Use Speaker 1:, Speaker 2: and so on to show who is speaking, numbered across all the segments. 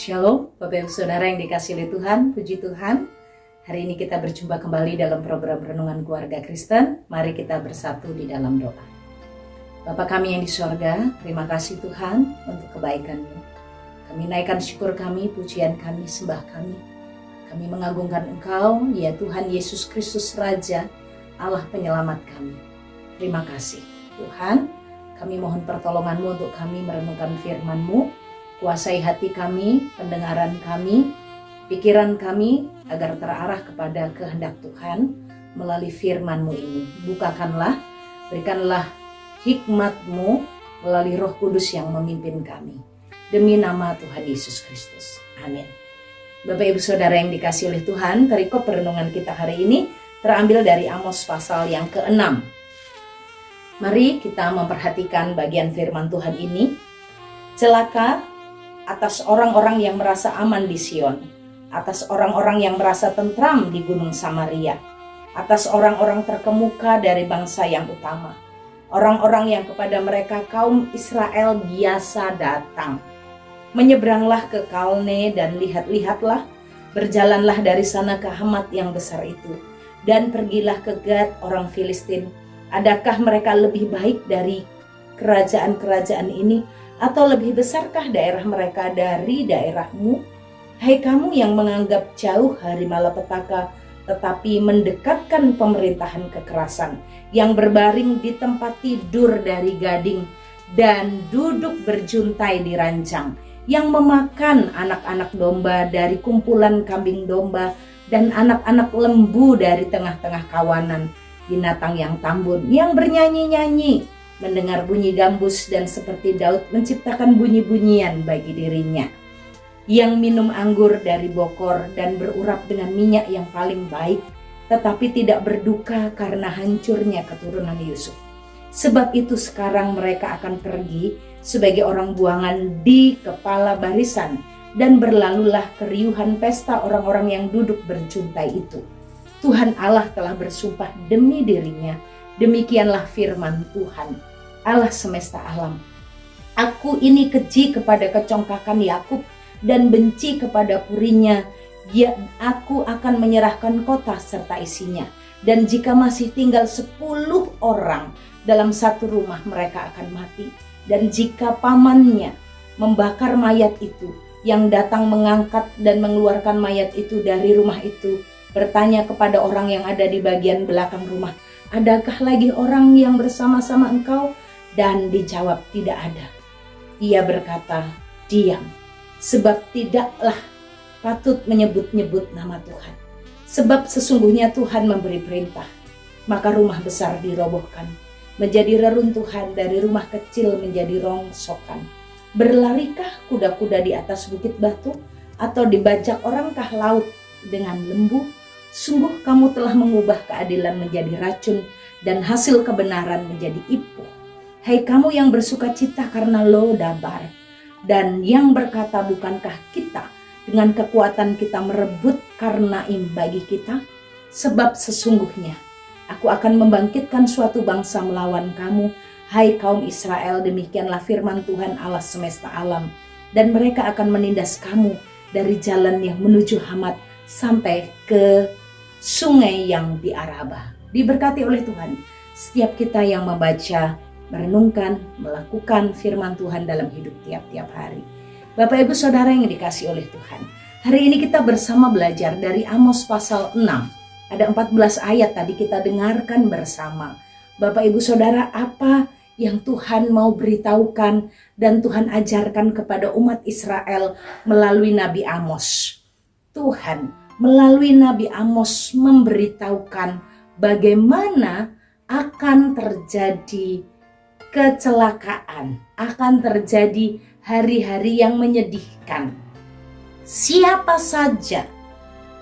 Speaker 1: Shalom, Bapak Ibu Saudara yang dikasihi oleh Tuhan, puji Tuhan. Hari ini kita berjumpa kembali dalam program Renungan Keluarga Kristen. Mari kita bersatu di dalam doa. Bapa kami yang di sorga, terima kasih Tuhan untuk kebaikan-Mu. Kami naikkan syukur kami, pujian kami, sembah kami. Kami mengagungkan Engkau, ya Tuhan Yesus Kristus Raja, Allah penyelamat kami. Terima kasih Tuhan, kami mohon pertolongan-Mu untuk kami merenungkan firman-Mu. Kuasai hati kami, pendengaran kami, pikiran kami agar terarah kepada kehendak Tuhan melalui firman-Mu ini. Bukakanlah, berikanlah hikmat-Mu melalui Roh Kudus yang memimpin kami. Demi nama Tuhan Yesus Kristus. Amin. Bapak Ibu Saudara yang dikasihi oleh Tuhan, perikop perenungan kita hari ini terambil dari Amos pasal yang ke-6. Mari kita memperhatikan bagian firman Tuhan ini. Celaka atas orang-orang yang merasa aman di Sion, atas orang-orang yang merasa tentram di Gunung Samaria, atas orang-orang terkemuka dari bangsa yang utama, orang-orang yang kepada mereka kaum Israel biasa datang. Menyeberanglah ke Kalne dan lihat-lihatlah, berjalanlah dari sana ke Hamat yang besar itu, dan pergilah ke Gad orang Filistin. Adakah mereka lebih baik dari kerajaan-kerajaan ini? Atau lebih besarkah daerah mereka dari daerahmu? Hai kamu yang menganggap jauh hari malapetaka, tetapi mendekatkan pemerintahan kekerasan, yang berbaring di tempat tidur dari gading, dan duduk berjuntai di ranjang, yang memakan anak-anak domba dari kumpulan kambing domba, dan anak-anak lembu dari tengah-tengah kawanan, binatang yang tambun, yang bernyanyi-nyanyi, mendengar bunyi gambus dan seperti Daud menciptakan bunyi-bunyian bagi dirinya, yang minum anggur dari bokor dan berurap dengan minyak yang paling baik, tetapi tidak berduka karena hancurnya keturunan Yusuf. Sebab itu sekarang mereka akan pergi sebagai orang buangan di kepala barisan, dan berlalulah keriuhan pesta orang-orang yang duduk berjuntai itu. Tuhan Allah telah bersumpah demi dirinya. Demikianlah firman Tuhan, Allah semesta alam. Aku ini keji kepada kecongkakan Yakub dan benci kepada purinya. Aku akan menyerahkan kota serta isinya. Dan jika masih tinggal 10 orang dalam satu rumah, mereka akan mati. Dan jika pamannya membakar mayat itu, yang datang mengangkat dan mengeluarkan mayat itu dari rumah itu, bertanya kepada orang yang ada di bagian belakang rumah, adakah lagi orang yang bersama-sama engkau? Dan dijawab, tidak ada. Ia berkata, diam, sebab tidaklah patut menyebut-nyebut nama Tuhan. Sebab sesungguhnya Tuhan memberi perintah, maka rumah besar dirobohkan, menjadi reruntuhan, dari rumah kecil menjadi rongsokan. Berlarikah kuda-kuda di atas bukit batu, atau dibajak orangkah laut dengan lembu? Sungguh kamu telah mengubah keadilan menjadi racun, dan hasil kebenaran menjadi ipuh. Hai kamu yang bersuka cita karena Lodabar, dan yang berkata, bukankah kita dengan kekuatan kita merebut Karnaim bagi kita? Sebab sesungguhnya aku akan membangkitkan suatu bangsa melawan kamu, hai kaum Israel, demikianlah firman Tuhan Allah semesta alam. Dan mereka akan menindas kamu dari jalan yang menuju Hamat sampai ke sungai yang di Araba. Diberkati oleh Tuhan setiap kita yang membaca, merenungkan, melakukan firman Tuhan dalam hidup tiap-tiap hari. Bapak Ibu Saudara yang dikasihi oleh Tuhan, hari ini kita bersama belajar dari Amos pasal 6. Ada 14 ayat tadi kita dengarkan bersama. Bapak Ibu Saudara, apa yang Tuhan mau beritahukan dan Tuhan ajarkan kepada umat Israel melalui Nabi Amos? Tuhan melalui Nabi Amos memberitahukan bagaimana akan terjadi kecelakaan, akan terjadi hari-hari yang menyedihkan. Siapa saja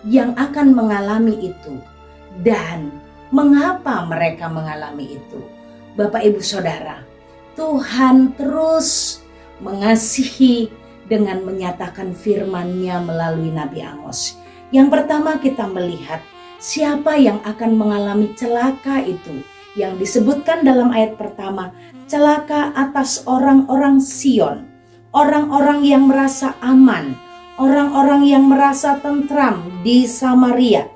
Speaker 1: yang akan mengalami itu dan mengapa mereka mengalami itu? Bapak Ibu Saudara, Tuhan terus mengasihi dengan menyatakan firman-Nya melalui Nabi Amos. Yang pertama kita melihat siapa yang akan mengalami celaka itu. Yang disebutkan dalam ayat pertama, celaka atas orang-orang Sion, orang-orang yang merasa aman, orang-orang yang merasa tentram di Samaria.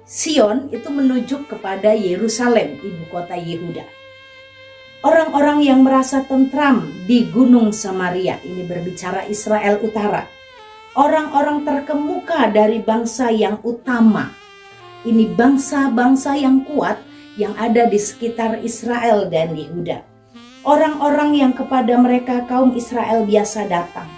Speaker 1: Sion itu menuju kepada Yerusalem, ibu kota Yehuda. Orang-orang yang merasa tentram di Gunung Samaria, ini berbicara Israel Utara. Orang-orang terkemuka dari bangsa yang utama. Ini bangsa-bangsa yang kuat yang ada di sekitar Israel dan Yehuda. Orang-orang yang kepada mereka kaum Israel biasa datang.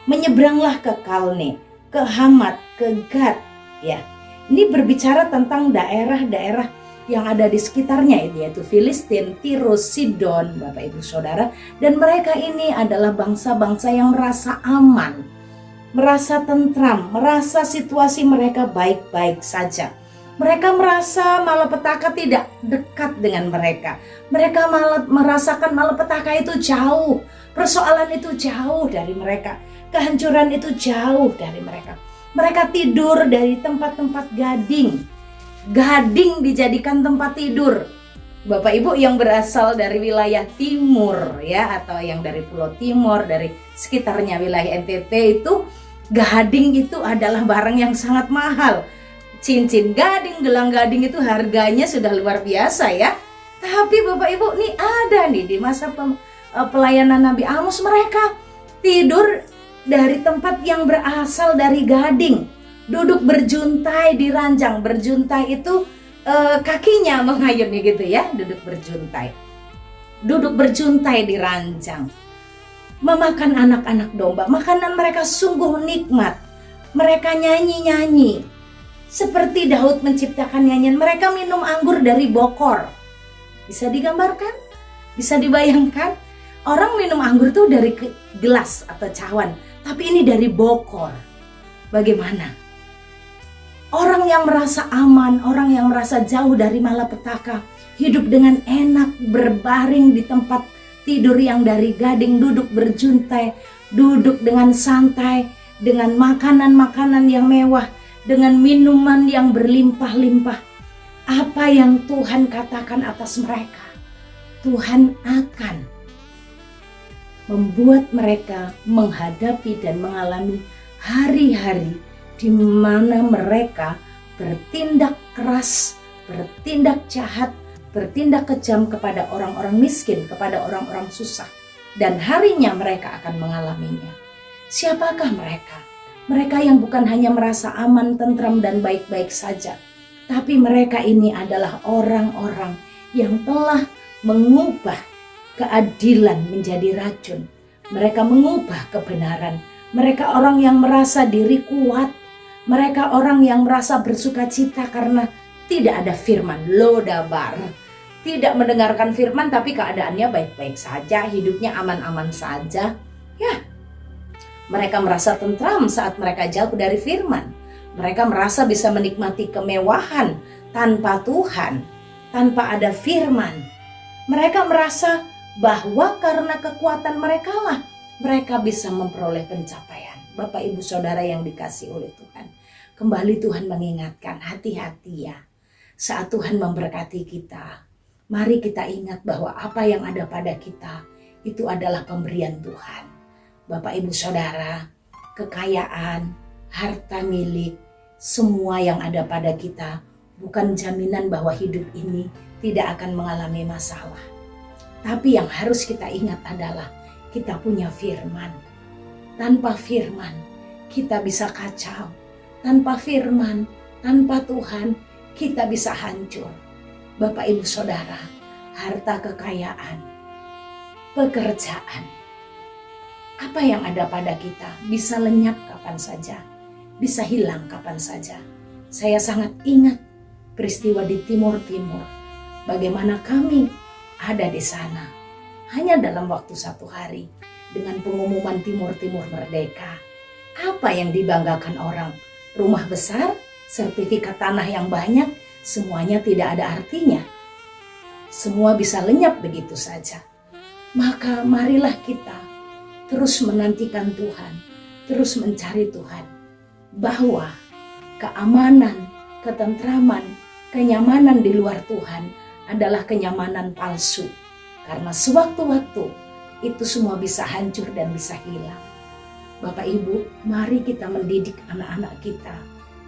Speaker 1: Menyeberanglah ke Kalne, ke Hamat, ke Gad, ya. Ini berbicara tentang daerah-daerah yang ada di sekitarnya, yaitu Filistin, Tirus, Sidon, Bapak Ibu Saudara. Dan mereka ini adalah bangsa-bangsa yang merasa aman, merasa tentram, merasa situasi mereka baik-baik saja. Mereka merasa malapetaka tidak dekat dengan mereka. Mereka merasakan malapetaka itu jauh, persoalan itu jauh dari mereka, kehancuran itu jauh dari mereka. Mereka tidur dari tempat-tempat gading. Gading dijadikan tempat tidur. Bapak Ibu yang berasal dari wilayah timur ya, atau yang dari Pulau Timur, dari sekitarnya wilayah NTT, itu gading itu adalah barang yang sangat mahal. Cincin gading, gelang gading itu harganya sudah luar biasa ya. Tapi Bapak Ibu nih ada nih di masa pelayanan Nabi Amos, mereka tidur dari tempat yang berasal dari gading, duduk berjuntai di ranjang. Berjuntai itu kakinya mengayunnya gitu ya, duduk berjuntai. Duduk berjuntai di ranjang. Memakan anak-anak domba, makanan mereka sungguh nikmat. Mereka nyanyi-nyanyi. Seperti Daud menciptakan nyanyian, mereka minum anggur dari bokor. Bisa digambarkan? Bisa dibayangkan? Orang minum anggur itu dari gelas atau cawan, tapi ini dari bokor. Bagaimana? Orang yang merasa aman, orang yang merasa jauh dari malapetaka, hidup dengan enak, berbaring di tempat tidur yang dari gading, duduk berjuntai, duduk dengan santai, dengan makanan-makanan yang mewah, dengan minuman yang berlimpah-limpah. Apa yang Tuhan katakan atas mereka? Tuhan akan membuat mereka menghadapi dan mengalami hari-hari di mana mereka bertindak keras, bertindak jahat, bertindak kejam kepada orang-orang miskin, kepada orang-orang susah. Dan harinya mereka akan mengalaminya. Siapakah mereka? Mereka yang bukan hanya merasa aman, tentram, dan baik-baik saja. Tapi mereka ini adalah orang-orang yang telah mengubah keadilan menjadi racun. Mereka mengubah kebenaran. Mereka orang yang merasa diri kuat. Mereka orang yang merasa bersuka cita karena tidak ada firman. Lodabar. Tidak mendengarkan firman tapi keadaannya baik-baik saja. Hidupnya aman-aman saja. Ya, mereka merasa tentram saat mereka jauh dari firman. Mereka merasa bisa menikmati kemewahan tanpa Tuhan, tanpa ada firman. Mereka merasa bahwa karena kekuatan mereka lah mereka bisa memperoleh pencapaian. Bapak Ibu Saudara yang dikasihi oleh Tuhan, kembali Tuhan mengingatkan, hati-hati ya. Saat Tuhan memberkati kita, mari kita ingat bahwa apa yang ada pada kita itu adalah pemberian Tuhan. Bapak Ibu Saudara, kekayaan, harta milik, semua yang ada pada kita bukan jaminan bahwa hidup ini tidak akan mengalami masalah. Tapi yang harus kita ingat adalah kita punya firman. Tanpa firman kita bisa kacau. Tanpa firman, tanpa Tuhan kita bisa hancur. Bapak Ibu Saudara, harta kekayaan, pekerjaan, apa yang ada pada kita bisa lenyap kapan saja, bisa hilang kapan saja. Saya sangat ingat peristiwa di Timur-Timur, bagaimana kami ada di sana hanya dalam waktu 1 hari dengan pengumuman Timur-Timur merdeka. Apa yang dibanggakan orang? Rumah besar, sertifikat tanah yang banyak, semuanya tidak ada artinya. Semua bisa lenyap begitu saja. Maka marilah kita terus menantikan Tuhan, terus mencari Tuhan, bahwa keamanan, ketentraman, kenyamanan di luar Tuhan adalah kenyamanan palsu. Karena sewaktu-waktu itu semua bisa hancur dan bisa hilang. Bapak Ibu, mari kita mendidik anak-anak kita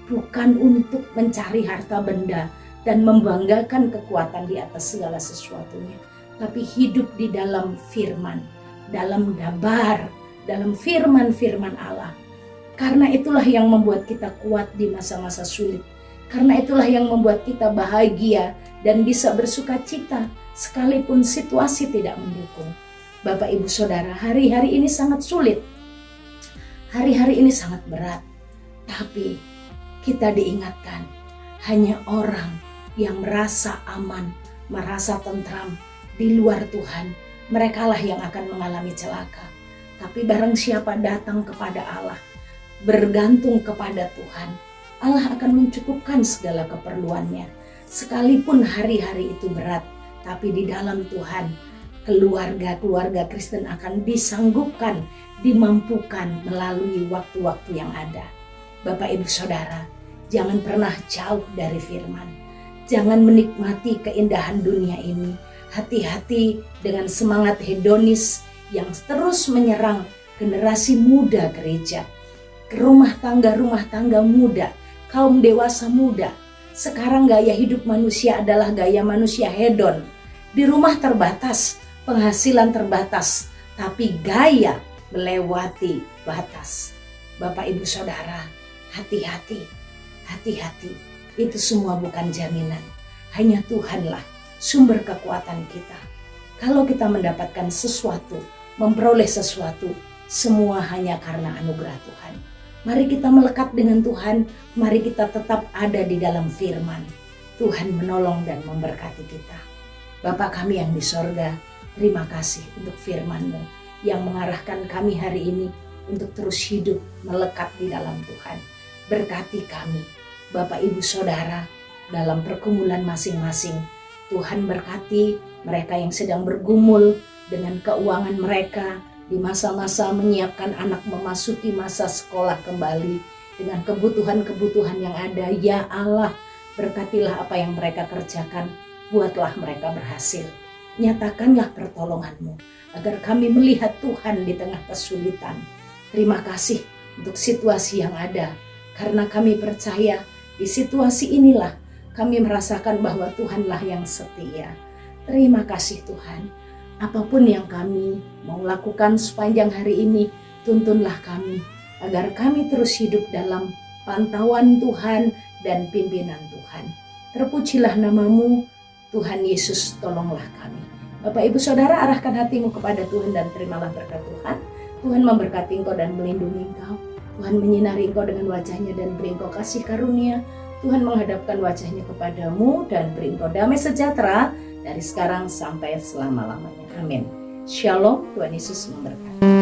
Speaker 1: bukan untuk mencari harta benda dan membanggakan kekuatan di atas segala sesuatunya, tapi hidup di dalam firman, dalam dabar, dalam firman-firman Allah. Karena itulah yang membuat kita kuat di masa-masa sulit. Karena itulah yang membuat kita bahagia dan bisa bersuka cita sekalipun situasi tidak mendukung. Bapak Ibu Saudara, hari-hari ini sangat sulit. Hari-hari ini sangat berat. Tapi kita diingatkan, hanya orang yang merasa aman, merasa tentram di luar Tuhan, merekalah yang akan mengalami celaka. Tapi barang siapa datang kepada Allah, bergantung kepada Tuhan, Allah akan mencukupkan segala keperluannya. Sekalipun hari-hari itu berat, tapi di dalam Tuhan, keluarga-keluarga Kristen akan disanggupkan, dimampukan melalui waktu-waktu yang ada. Bapak Ibu Saudara, jangan pernah jauh dari firman. Jangan menikmati keindahan dunia ini. Hati-hati dengan semangat hedonis yang terus menyerang generasi muda gereja. Rumah tangga muda, kaum dewasa muda. Sekarang gaya hidup manusia adalah gaya manusia hedon. Di rumah terbatas, penghasilan terbatas, tapi gaya melewati batas. Bapak Ibu Saudara, hati-hati, hati-hati. Itu semua bukan jaminan. Hanya Tuhanlah sumber kekuatan kita. Kalau kita mendapatkan sesuatu, memperoleh sesuatu, semua hanya karena anugerah Tuhan. Mari kita melekat dengan Tuhan, mari kita tetap ada di dalam firman. Tuhan menolong dan memberkati kita. Bapa kami yang di sorga, terima kasih untuk firman-Mu yang mengarahkan kami hari ini untuk terus hidup melekat di dalam Tuhan. Berkati kami, Bapak Ibu Saudara, dalam pergumulan masing-masing. Tuhan berkati mereka yang sedang bergumul dengan keuangan mereka di masa-masa menyiapkan anak memasuki masa sekolah kembali dengan kebutuhan-kebutuhan yang ada. Ya Allah, berkatilah apa yang mereka kerjakan, buatlah mereka berhasil. Nyatakanlah pertolongan-Mu agar kami melihat Tuhan di tengah kesulitan. Terima kasih untuk situasi yang ada, karena kami percaya di situasi inilah kami merasakan bahwa Tuhanlah yang setia. Terima kasih Tuhan. Apapun yang kami mau lakukan sepanjang hari ini, tuntunlah kami agar kami terus hidup dalam pantauan Tuhan dan pimpinan Tuhan. Terpujilah nama-Mu, Tuhan Yesus, tolonglah kami. Bapak Ibu Saudara, arahkan hatimu kepada Tuhan dan terimalah berkat Tuhan. Tuhan memberkati engkau dan melindungi engkau. Tuhan menyinari engkau dengan wajahnya dan beri engkau kasih karunia. Tuhan menghadapkan wajahnya kepadamu dan beri engkau damai sejahtera dari sekarang sampai selama-lamanya. Amin. Shalom, Tuhan Yesus memberkati.